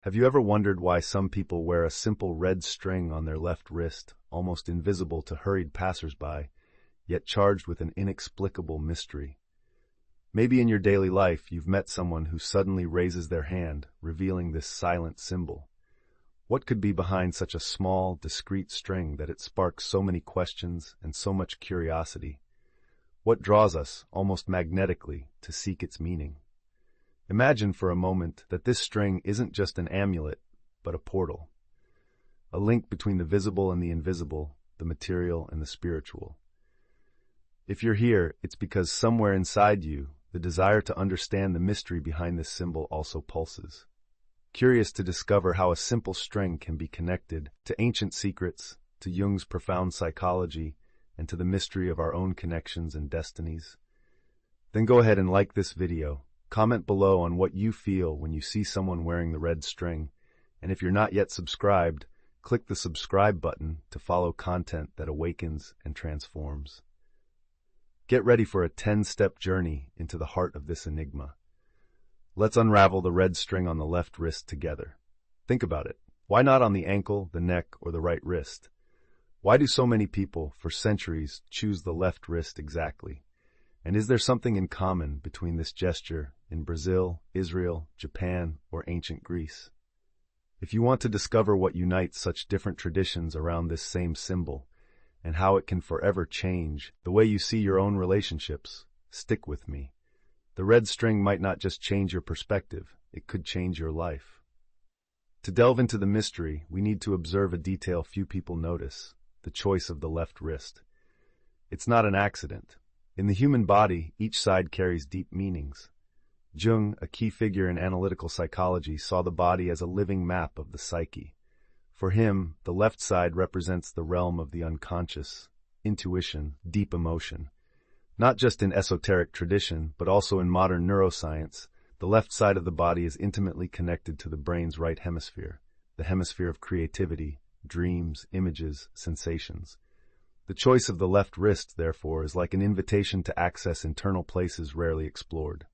Have you ever wondered why some people wear a simple red string on their left wrist, almost invisible to hurried passersby, yet charged with an inexplicable mystery? Maybe in your daily life you've met someone who suddenly raises their hand, revealing this silent symbol. What could be behind such a small, discreet string that it sparks so many questions and so much curiosity? What draws us, almost magnetically, to seek its meaning? Imagine for a moment that this string isn't just an amulet, but a portal. A link between the visible and the invisible, the material and the spiritual. If you're here, it's because somewhere inside you, the desire to understand the mystery behind this symbol also pulses. Curious to discover how a simple string can be connected to ancient secrets, to Jung's profound psychology, and to the mystery of our own connections and destinies? Then go ahead and like this video. Comment below on what you feel when you see someone wearing the red string, and if you're not yet subscribed, click the subscribe button to follow content that awakens and transforms. Get ready for a 10-step journey into the heart of this enigma. Let's unravel the red string on the left wrist together. Think about it. Why not on the ankle, the neck, or the right wrist? Why do so many people, for centuries, choose the left wrist exactly? And is there something in common between this gesture in Brazil, Israel, Japan, or ancient Greece? If you want to discover what unites such different traditions around this same symbol, and how it can forever change the way you see your own relationships, stick with me. The red string might not just change your perspective, it could change your life. To delve into the mystery, we need to observe a detail few people notice: the choice of the left wrist. It's not an accident. In the human body, each side carries deep meanings. Jung, a key figure in analytical psychology, saw the body as a living map of the psyche. For him, the left side represents the realm of the unconscious, intuition, deep emotion. Not just in esoteric tradition, but also in modern neuroscience, the left side of the body is intimately connected to the brain's right hemisphere, the hemisphere of creativity, dreams, images, sensations. The choice of the left wrist, therefore, is like an invitation to access internal places rarely explored.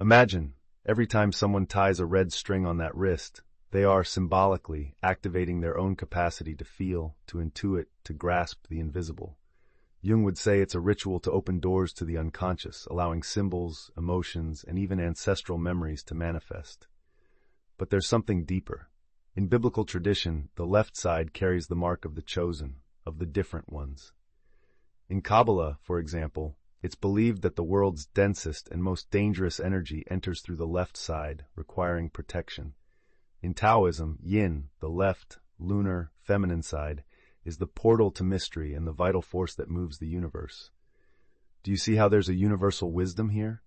Imagine, every time someone ties a red string on that wrist, they are symbolically activating their own capacity to feel, to intuit, to grasp the invisible. Jung would say it's a ritual to open doors to the unconscious, allowing symbols, emotions, and even ancestral memories to manifest. But there's something deeper. In biblical tradition, the left side carries the mark of the chosen, of the different ones. In Kabbalah, for example, it's believed that the world's densest and most dangerous energy enters through the left side, requiring protection. In Taoism, yin, the left, lunar, feminine side, is the portal to mystery and the vital force that moves the universe. Do you see how there's a universal wisdom here?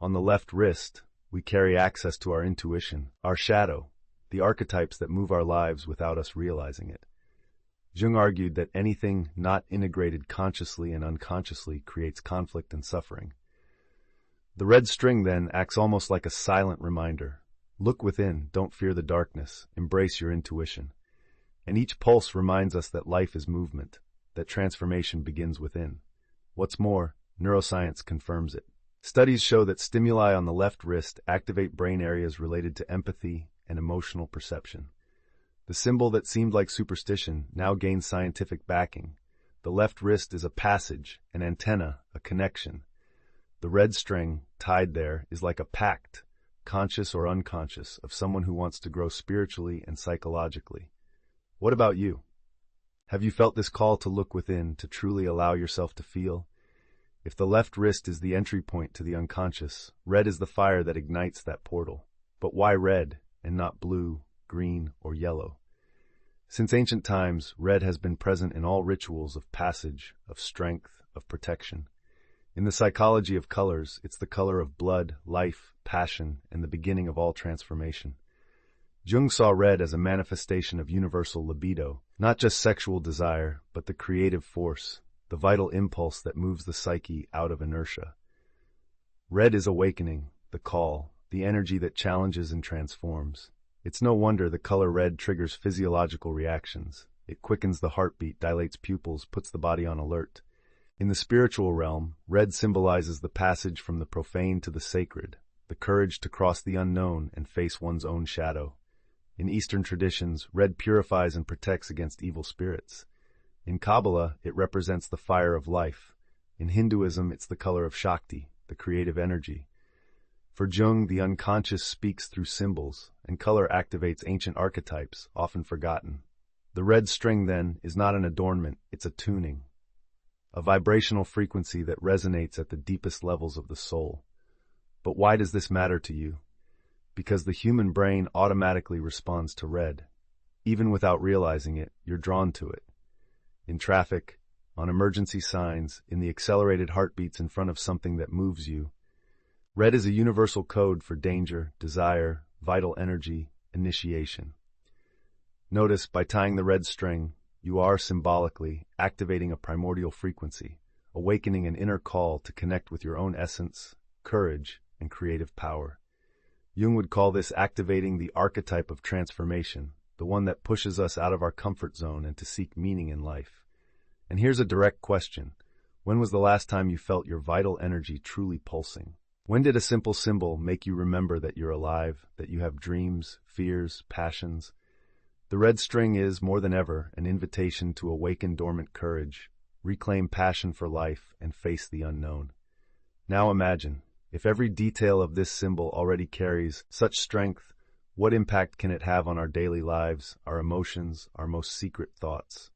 On the left wrist, we carry access to our intuition, our shadow, the archetypes that move our lives without us realizing it. Jung argued that anything not integrated consciously and unconsciously creates conflict and suffering. The red string, then, acts almost like a silent reminder. Look within, don't fear the darkness, embrace your intuition. And each pulse reminds us that life is movement, that transformation begins within. What's more, neuroscience confirms it. Studies show that stimuli on the left wrist activate brain areas related to empathy and emotional perception. The symbol that seemed like superstition now gains scientific backing. The left wrist is a passage, an antenna, a connection. The red string, tied there, is like a pact, conscious or unconscious, of someone who wants to grow spiritually and psychologically. What about you? Have you felt this call to look within, to truly allow yourself to feel? If the left wrist is the entry point to the unconscious, red is the fire that ignites that portal. But why red, and not blue, green, or yellow? Since ancient times, red has been present in all rituals of passage, of strength, of protection. In the psychology of colors, it's the color of blood, life, passion, and the beginning of all transformation. Jung saw red as a manifestation of universal libido, not just sexual desire, but the creative force, the vital impulse that moves the psyche out of inertia. Red is awakening, the call, the energy that challenges and transforms. It's no wonder the color red triggers physiological reactions. It quickens the heartbeat, dilates pupils, puts the body on alert. In the spiritual realm, red symbolizes the passage from the profane to the sacred, the courage to cross the unknown and face one's own shadow. In Eastern traditions, red purifies and protects against evil spirits. In Kabbalah, it represents the fire of life. In Hinduism, it's the color of Shakti, the creative energy. For Jung, the unconscious speaks through symbols, and color activates ancient archetypes, often forgotten. The red string, then, is not an adornment, it's a tuning, a vibrational frequency that resonates at the deepest levels of the soul. But why does this matter to you? Because the human brain automatically responds to red. Even without realizing it, you're drawn to it. In traffic, on emergency signs, in the accelerated heartbeats in front of something that moves you. Red is a universal code for danger, desire, vital energy, initiation. Notice, by tying the red string, you are symbolically activating a primordial frequency, awakening an inner call to connect with your own essence, courage, and creative power. Jung would call this activating the archetype of transformation, the one that pushes us out of our comfort zone and to seek meaning in life. And here's a direct question. When was the last time you felt your vital energy truly pulsing? When did a simple symbol make you remember that you're alive, that you have dreams, fears, passions? The red string is, more than ever, an invitation to awaken dormant courage, reclaim passion for life, and face the unknown. Now imagine, if every detail of this symbol already carries such strength, what impact can it have on our daily lives, our emotions, our most secret thoughts?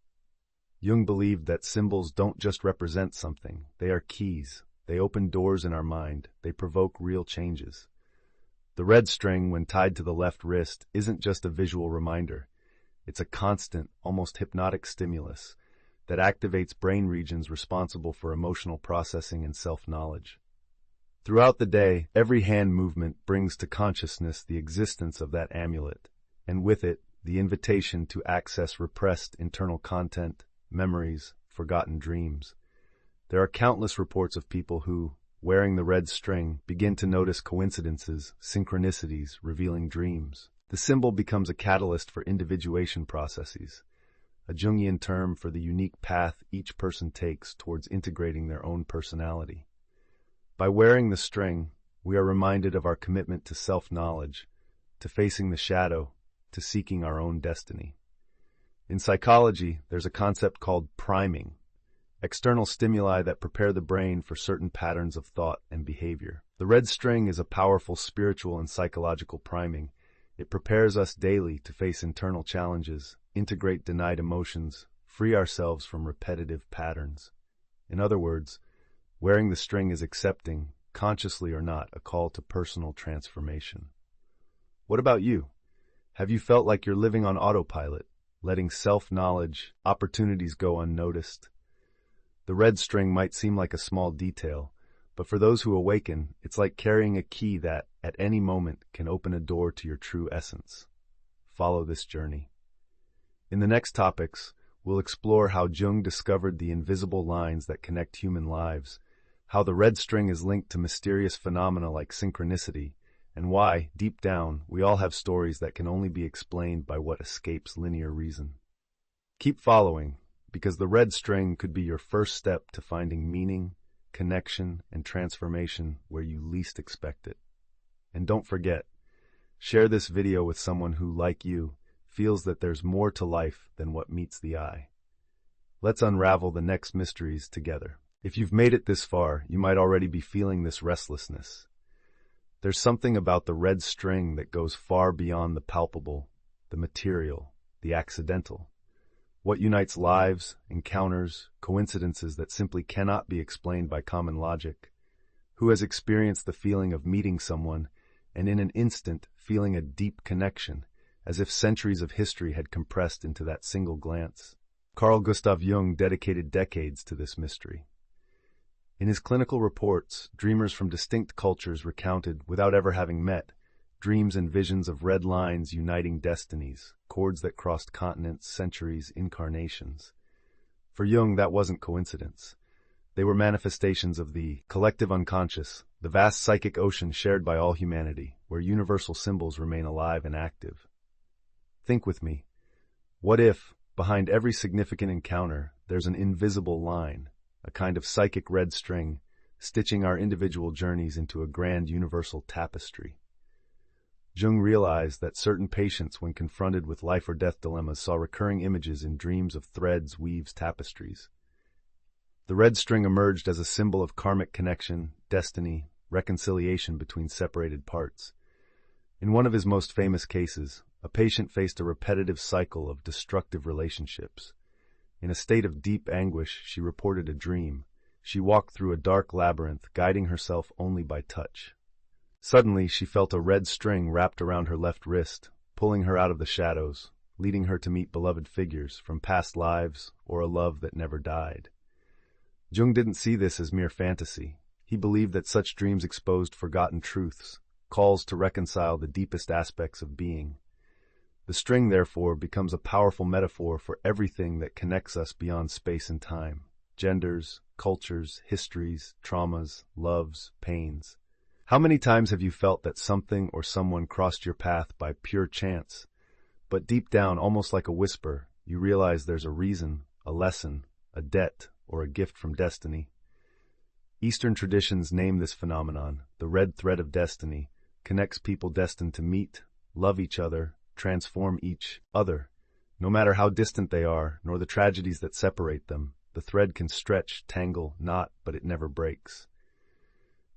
Jung believed that symbols don't just represent something, they are keys. They open doors in our mind, they provoke real changes. The red string, when tied to the left wrist, isn't just a visual reminder. It's a constant, almost hypnotic stimulus that activates brain regions responsible for emotional processing and self-knowledge. Throughout the day, every hand movement brings to consciousness the existence of that amulet, and with it, the invitation to access repressed internal content, memories, forgotten dreams. There are countless reports of people who, wearing the red string, begin to notice coincidences, synchronicities, revealing dreams. The symbol becomes a catalyst for individuation processes, a Jungian term for the unique path each person takes towards integrating their own personality. By wearing the string, we are reminded of our commitment to self-knowledge, to facing the shadow, to seeking our own destiny. In psychology, there's a concept called priming, external stimuli that prepare the brain for certain patterns of thought and behavior. The red string is a powerful spiritual and psychological priming. It prepares us daily to face internal challenges, integrate denied emotions, free ourselves from repetitive patterns. In other words, wearing the string is accepting, consciously or not, a call to personal transformation. What about you? Have you felt like you're living on autopilot, letting self-knowledge, opportunities go unnoticed? The red string might seem like a small detail, but for those who awaken, it's like carrying a key that, at any moment, can open a door to your true essence. Follow this journey. In the next topics, we'll explore how Jung discovered the invisible lines that connect human lives, how the red string is linked to mysterious phenomena like synchronicity, and why, deep down, we all have stories that can only be explained by what escapes linear reason. Keep following, because the red string could be your first step to finding meaning, connection, and transformation where you least expect it. And don't forget, share this video with someone who, like you, feels that there's more to life than what meets the eye. Let's unravel the next mysteries together. If you've made it this far, you might already be feeling this restlessness. There's something about the red string that goes far beyond the palpable, the material, the accidental. What unites lives, encounters, coincidences that simply cannot be explained by common logic? Who has experienced the feeling of meeting someone and in an instant feeling a deep connection, as if centuries of history had compressed into that single glance? Carl Jung dedicated decades to this mystery. In his clinical reports, dreamers from distinct cultures recounted, without ever having met, dreams and visions of red lines uniting destinies, cords that crossed continents, centuries, incarnations. For Jung, that wasn't coincidence. They were manifestations of the collective unconscious, the vast psychic ocean shared by all humanity, where universal symbols remain alive and active. Think with me. What if, behind every significant encounter, there's an invisible line, a kind of psychic red string stitching our individual journeys into a grand universal tapestry. Jung realized that certain patients, when confronted with life or death dilemmas, saw recurring images in dreams of threads, weaves, tapestries. The red string emerged as a symbol of karmic connection, destiny, reconciliation between separated parts. In one of his most famous cases, a patient faced a repetitive cycle of destructive relationships. In a state of deep anguish, she reported a dream. She walked through a dark labyrinth, guiding herself only by touch. Suddenly, she felt a red string wrapped around her left wrist, pulling her out of the shadows, leading her to meet beloved figures from past lives or a love that never died. Jung didn't see this as mere fantasy. He believed that such dreams exposed forgotten truths, calls to reconcile the deepest aspects of being. The string, therefore, becomes a powerful metaphor for everything that connects us beyond space and time: genders, cultures, histories, traumas, loves, pains. How many times have you felt that something or someone crossed your path by pure chance, but deep down, almost like a whisper, you realize there's a reason, a lesson, a debt, or a gift from destiny? Eastern traditions name this phenomenon the red thread of destiny, connects people destined to meet, love each other, transform each other. No matter how distant they are, nor the tragedies that separate them, the thread can stretch, tangle, knot, but it never breaks.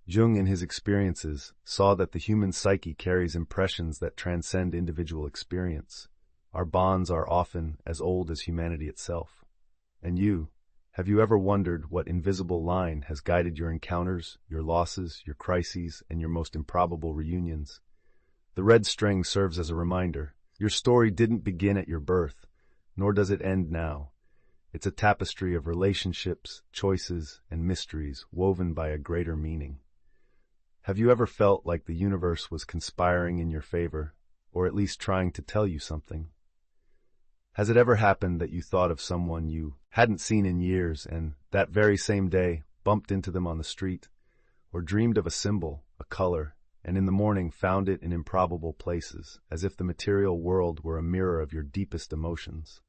Jung, in his experiences, saw that the human psyche carries impressions that transcend individual experience. Our bonds are often as old as humanity itself. And you, have you ever wondered what invisible line has guided your encounters, your losses, your crises, and your most improbable reunions? The red string serves as a reminder. Your story didn't begin at your birth, nor does it end now. It's a tapestry of relationships, choices, and mysteries woven by a greater meaning. Have you ever felt like the universe was conspiring in your favor, or at least trying to tell you something? Has it ever happened that you thought of someone you hadn't seen in years and, that very same day, bumped into them on the street, or dreamed of a symbol, a color, and in the morning found it in improbable places, as if the material world were a mirror of your deepest emotions?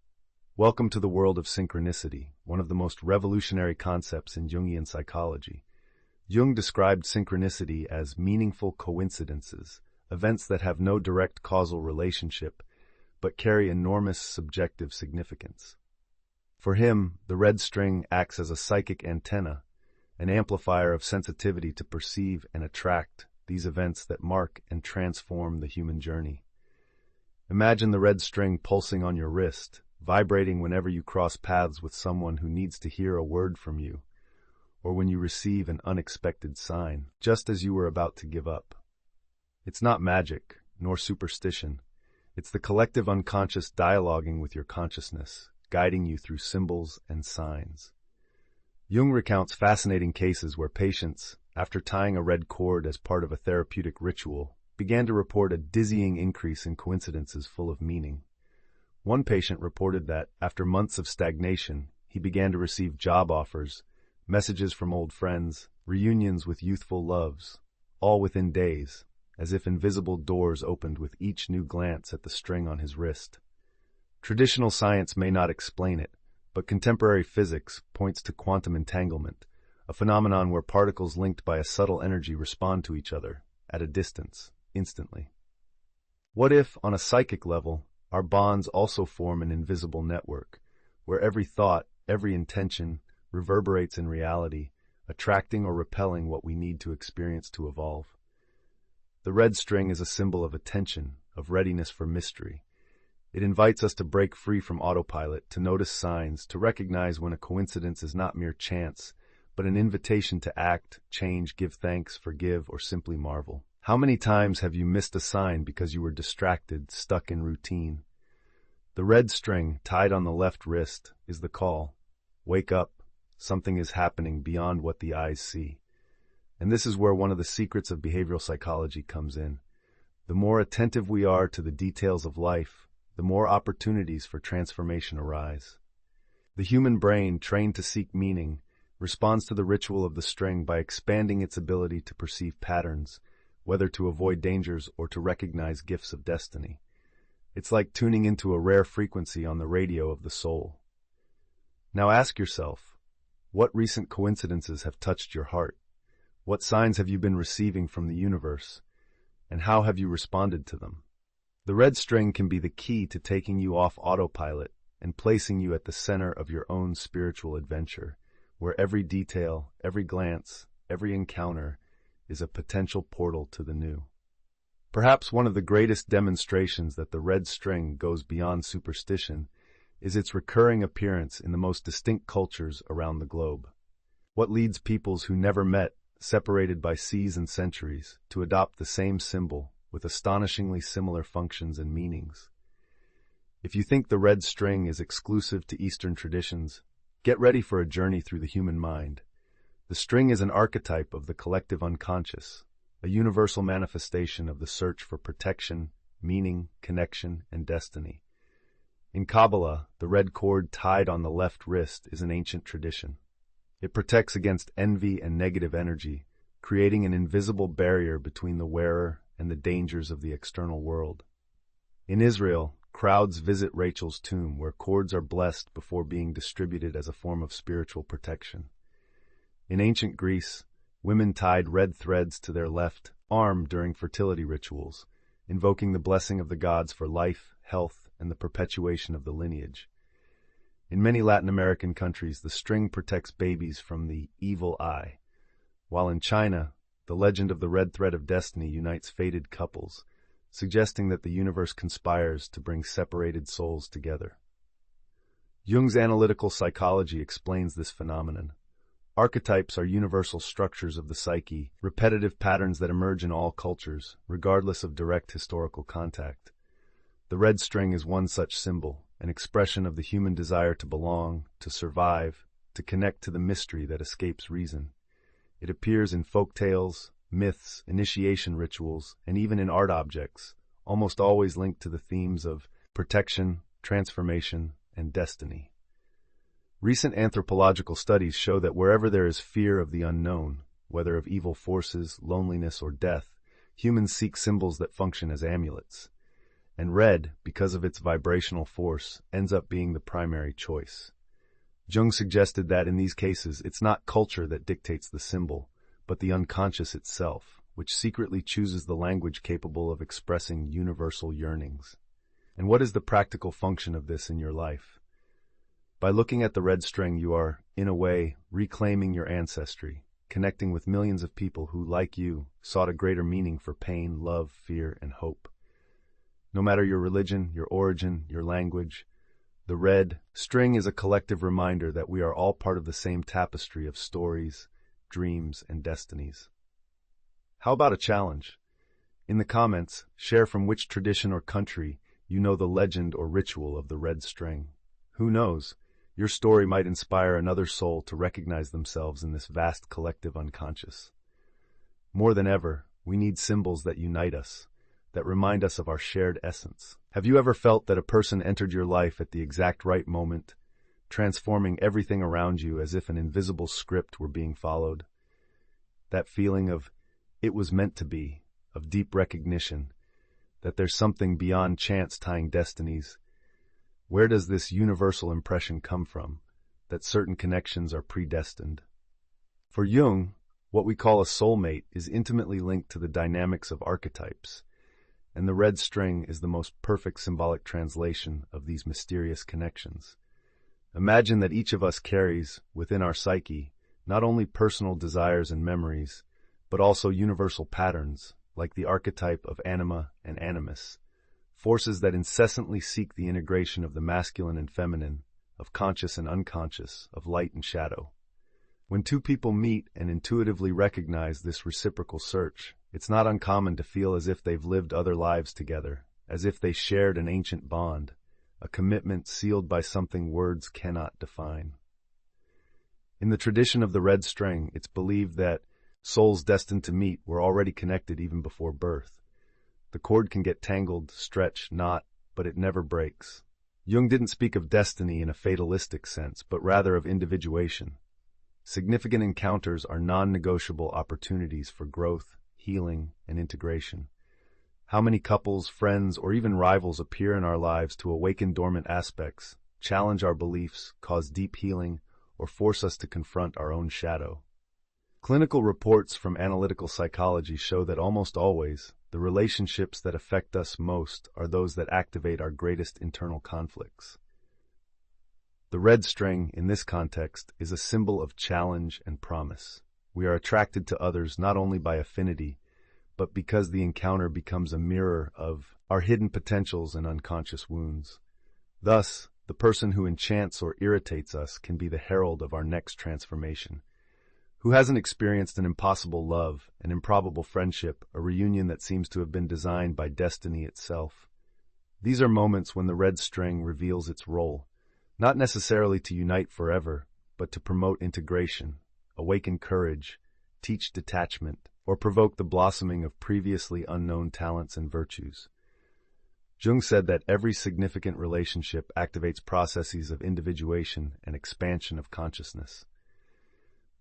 Welcome to the world of synchronicity, one of the most revolutionary concepts in Jungian psychology. Jung described synchronicity as meaningful coincidences, events that have no direct causal relationship, but carry enormous subjective significance. For him, the red string acts as a psychic antenna, an amplifier of sensitivity to perceive and attract these events that mark and transform the human journey. Imagine the red string pulsing on your wrist, vibrating whenever you cross paths with someone who needs to hear a word from you, or when you receive an unexpected sign, just as you were about to give up. It's not magic, nor superstition. It's the collective unconscious dialoguing with your consciousness, guiding you through symbols and signs. Jung recounts fascinating cases where patients, after tying a red cord as part of a therapeutic ritual, began to report a dizzying increase in coincidences full of meaning. One patient reported that, after months of stagnation, he began to receive job offers, messages from old friends, reunions with youthful loves, all within days, as if invisible doors opened with each new glance at the string on his wrist. Traditional science may not explain it, but contemporary physics points to quantum entanglement, a phenomenon where particles linked by a subtle energy respond to each other, at a distance, instantly. What if, on a psychic level, our bonds also form an invisible network, where every thought, every intention, reverberates in reality, attracting or repelling what we need to experience to evolve? The red string is a symbol of attention, of readiness for mystery. It invites us to break free from autopilot, to notice signs, to recognize when a coincidence is not mere chance, but an invitation to act, change, give thanks, forgive, or simply marvel. How many times have you missed a sign because you were distracted, stuck in routine? The red string, tied on the left wrist, is the call. Wake up. Something is happening beyond what the eyes see. And this is where one of the secrets of behavioral psychology comes in. The more attentive we are to the details of life, the more opportunities for transformation arise. The human brain, trained to seek meaning, responds to the ritual of the string by expanding its ability to perceive patterns, whether to avoid dangers or to recognize gifts of destiny. It's like tuning into a rare frequency on the radio of the soul. Now ask yourself, what recent coincidences have touched your heart? What signs have you been receiving from the universe, and how have you responded to them? The red string can be the key to taking you off autopilot and placing you at the center of your own spiritual adventure, where every detail, every glance, every encounter is a potential portal to the new. Perhaps one of the greatest demonstrations that the red string goes beyond superstition is its recurring appearance in the most distinct cultures around the globe. What leads peoples who never met, separated by seas and centuries, to adopt the same symbol with astonishingly similar functions and meanings? If you think the red string is exclusive to Eastern traditions, get ready for a journey through the human mind. The string is an archetype of the collective unconscious, a universal manifestation of the search for protection, meaning, connection, and destiny. In Kabbalah, the red cord tied on the left wrist is an ancient tradition. It protects against envy and negative energy, creating an invisible barrier between the wearer and the dangers of the external world. In Israel, crowds visit Rachel's tomb, where cords are blessed before being distributed as a form of spiritual protection. In ancient Greece, women tied red threads to their left arm during fertility rituals, invoking the blessing of the gods for life, health, and the perpetuation of the lineage. In many Latin American countries, the string protects babies from the evil eye, while in China, the legend of the red thread of destiny unites fated couples, suggesting that the universe conspires to bring separated souls together. Jung's analytical psychology explains this phenomenon. Archetypes are universal structures of the psyche, repetitive patterns that emerge in all cultures, regardless of direct historical contact. The red string is one such symbol, an expression of the human desire to belong, to survive, to connect to the mystery that escapes reason. It appears in folk tales, myths, initiation rituals, and even in art objects, almost always linked to the themes of protection, transformation, and destiny. Recent anthropological studies show that wherever there is fear of the unknown, whether of evil forces, loneliness, or death, humans seek symbols that function as amulets. And red, because of its vibrational force, ends up being the primary choice. Jung suggested that in these cases, it's not culture that dictates the symbol, but the unconscious itself, which secretly chooses the language capable of expressing universal yearnings. And what is the practical function of this in your life? By looking at the red string, you are, in a way, reclaiming your ancestry, connecting with millions of people who, like you, sought a greater meaning for pain, love, fear, and hope. No matter your religion, your origin, your language, the red string is a collective reminder that we are all part of the same tapestry of stories, dreams, and destinies. How about a challenge? In the comments, share from which tradition or country you know the legend or ritual of the red string. Who knows? Your story might inspire another soul to recognize themselves in this vast collective unconscious. More than ever, we need symbols that unite us, that remind us of our shared essence. Have you ever felt that a person entered your life at the exact right moment, transforming everything around you as if an invisible script were being followed? That feeling of, it was meant to be, of deep recognition, that there's something beyond chance tying destinies. Where does this universal impression come from, that certain connections are predestined? For Jung, what we call a soulmate is intimately linked to the dynamics of archetypes, and the red string is the most perfect symbolic translation of these mysterious connections. Imagine that each of us carries, within our psyche, not only personal desires and memories, but also universal patterns, like the archetype of anima and animus, forces that incessantly seek the integration of the masculine and feminine, of conscious and unconscious, of light and shadow. When two people meet and intuitively recognize this reciprocal search, it's not uncommon to feel as if they've lived other lives together, as if they shared an ancient bond, a commitment sealed by something words cannot define. In the tradition of the red string, it's believed that souls destined to meet were already connected even before birth. The cord can get tangled, stretch, knot, but it never breaks. Jung didn't speak of destiny in a fatalistic sense, but rather of individuation. Significant encounters are non-negotiable opportunities for growth, healing, and integration. How many couples, friends, or even rivals appear in our lives to awaken dormant aspects, challenge our beliefs, cause deep healing, or force us to confront our own shadow? Clinical reports from analytical psychology show that almost always, the relationships that affect us most are those that activate our greatest internal conflicts. The red string, in this context, is a symbol of challenge and promise. We are attracted to others not only by affinity, but because the encounter becomes a mirror of our hidden potentials and unconscious wounds. Thus, the person who enchants or irritates us can be the herald of our next transformation. Who hasn't experienced an impossible love, an improbable friendship, a reunion that seems to have been designed by destiny itself? These are moments when the red string reveals its role, not necessarily to unite forever, but to promote integration, awaken courage, teach detachment, or provoke the blossoming of previously unknown talents and virtues. Jung said that every significant relationship activates processes of individuation and expansion of consciousness.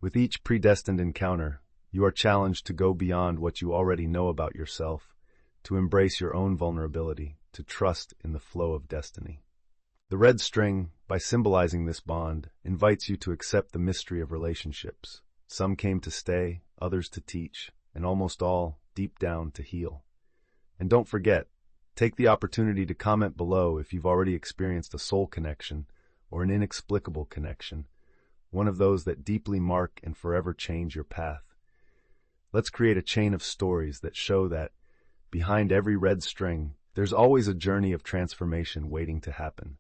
With each predestined encounter, you are challenged to go beyond what you already know about yourself, to embrace your own vulnerability, to trust in the flow of destiny. The red string, by symbolizing this bond, invites you to accept the mystery of relationships. Some came to stay, others to teach, and almost all, deep down, to heal. And don't forget, take the opportunity to comment below if you've already experienced a soul connection or an inexplicable connection, one of those that deeply mark and forever change your path. Let's create a chain of stories that show that, behind every red string, there's always a journey of transformation waiting to happen.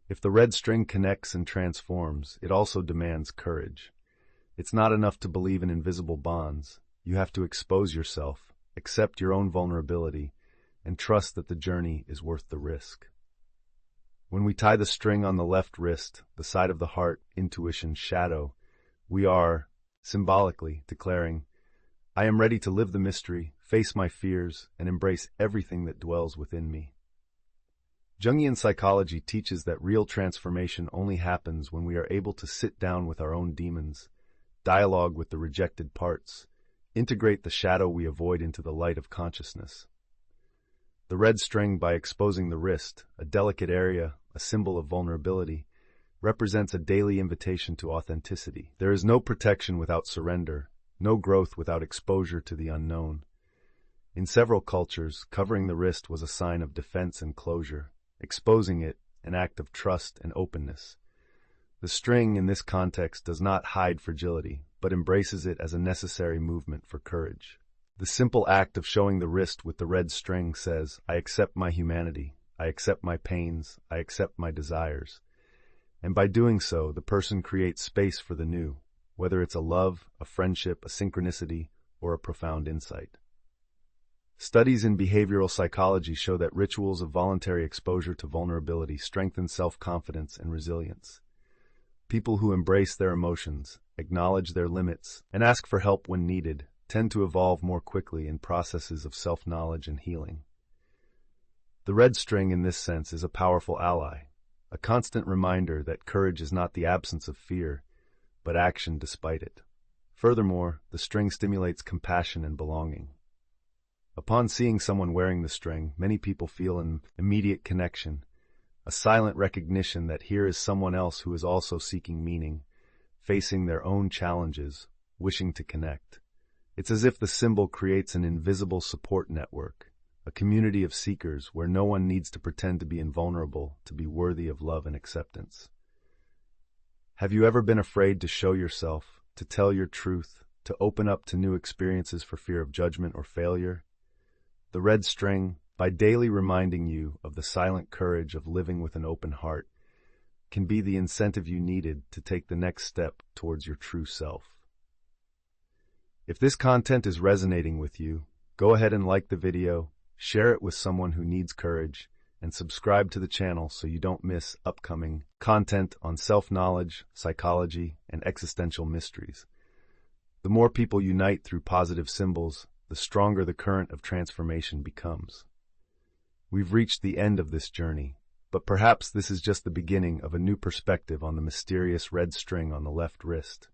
If the red string connects and transforms, it also demands courage. It's not enough to believe in invisible bonds. You have to expose yourself, accept your own vulnerability, and trust that the journey is worth the risk. When we tie the string on the left wrist, the side of the heart, intuition, shadow, we are, symbolically, declaring, I am ready to live the mystery, face my fears, and embrace everything that dwells within me. Jungian psychology teaches that real transformation only happens when we are able to sit down with our own demons, dialogue with the rejected parts, integrate the shadow we avoid into the light of consciousness. The red string, by exposing the wrist, a delicate area, a symbol of vulnerability, represents a daily invitation to authenticity. There is no protection without surrender, no growth without exposure to the unknown. In several cultures, covering the wrist was a sign of defense and closure, exposing it, an act of trust and openness. The string, in this context, does not hide fragility, but embraces it as a necessary movement for courage. The simple act of showing the wrist with the red string says, I accept my humanity, I accept my pains, I accept my desires. And by doing so, the person creates space for the new, whether it's a love, a friendship, a synchronicity, or a profound insight. Studies in behavioral psychology show that rituals of voluntary exposure to vulnerability strengthen self-confidence and resilience. People who embrace their emotions, acknowledge their limits, and ask for help when needed tend to evolve more quickly in processes of self-knowledge and healing. The red string, in this sense, is a powerful ally, a constant reminder that courage is not the absence of fear, but action despite it. Furthermore, the string stimulates compassion and belonging. Upon seeing someone wearing the string, many people feel an immediate connection, a silent recognition that here is someone else who is also seeking meaning, facing their own challenges, wishing to connect. It's as if the symbol creates an invisible support network, a community of seekers where no one needs to pretend to be invulnerable to be worthy of love and acceptance. Have you ever been afraid to show yourself, to tell your truth, to open up to new experiences for fear of judgment or failure? The red string, by daily reminding you of the silent courage of living with an open heart, can be the incentive you needed to take the next step towards your true self. If this content is resonating with you, go ahead and like the video, share it with someone who needs courage, and subscribe to the channel so you don't miss upcoming content on self-knowledge, psychology, and existential mysteries. The more people unite through positive symbols, the stronger the current of transformation becomes. We've reached the end of this journey, but perhaps this is just the beginning of a new perspective on the mysterious red string on the left wrist.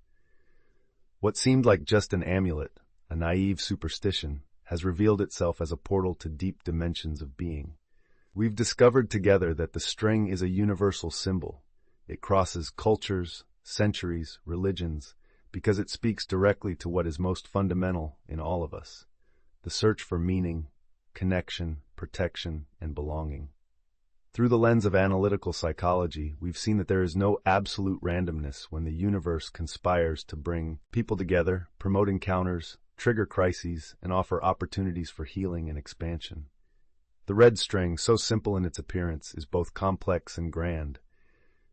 What seemed like just an amulet, a naive superstition, has revealed itself as a portal to deep dimensions of being. We've discovered together that the string is a universal symbol. It crosses cultures, centuries, religions, because it speaks directly to what is most fundamental in all of us: the search for meaning, connection, protection, and belonging. Through the lens of analytical psychology, we've seen that there is no absolute randomness when the universe conspires to bring people together, promote encounters, trigger crises, and offer opportunities for healing and expansion. The red string, so simple in its appearance, is both complex and grand.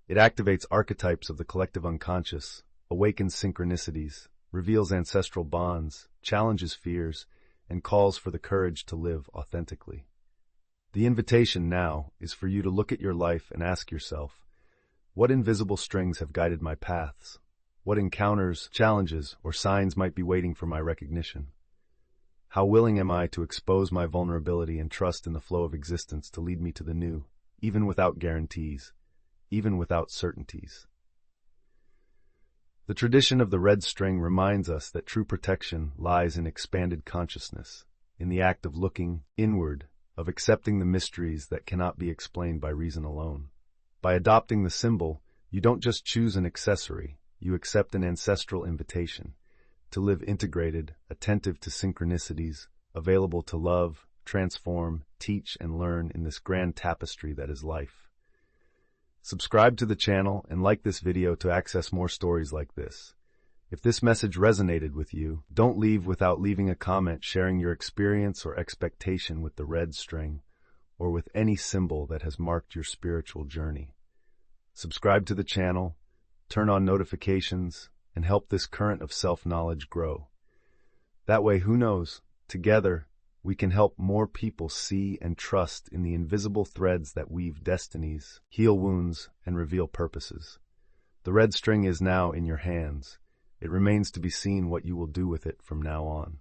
It activates archetypes of the collective unconscious, awakens synchronicities, reveals ancestral bonds, challenges fears, and calls for the courage to live authentically. The invitation now is for you to look at your life and ask yourself, what invisible strings have guided my paths? What encounters, challenges, or signs might be waiting for my recognition? How willing am I to expose my vulnerability and trust in the flow of existence to lead me to the new, even without guarantees, even without certainties? The tradition of the red string reminds us that true protection lies in expanded consciousness, in the act of looking inward, of accepting the mysteries that cannot be explained by reason alone. By adopting the symbol, you don't just choose an accessory, you accept an ancestral invitation to live integrated, attentive to synchronicities, available to love, transform, teach, and learn in this grand tapestry that is life. Subscribe to the channel and like this video to access more stories like this. If this message resonated with you, don't leave without leaving a comment sharing your experience or expectation with the red string, or with any symbol that has marked your spiritual journey. Subscribe to the channel, turn on notifications, and help this current of self-knowledge grow. That way, who knows, together, we can help more people see and trust in the invisible threads that weave destinies, heal wounds, and reveal purposes. The red string is now in your hands. It remains to be seen what you will do with it from now on.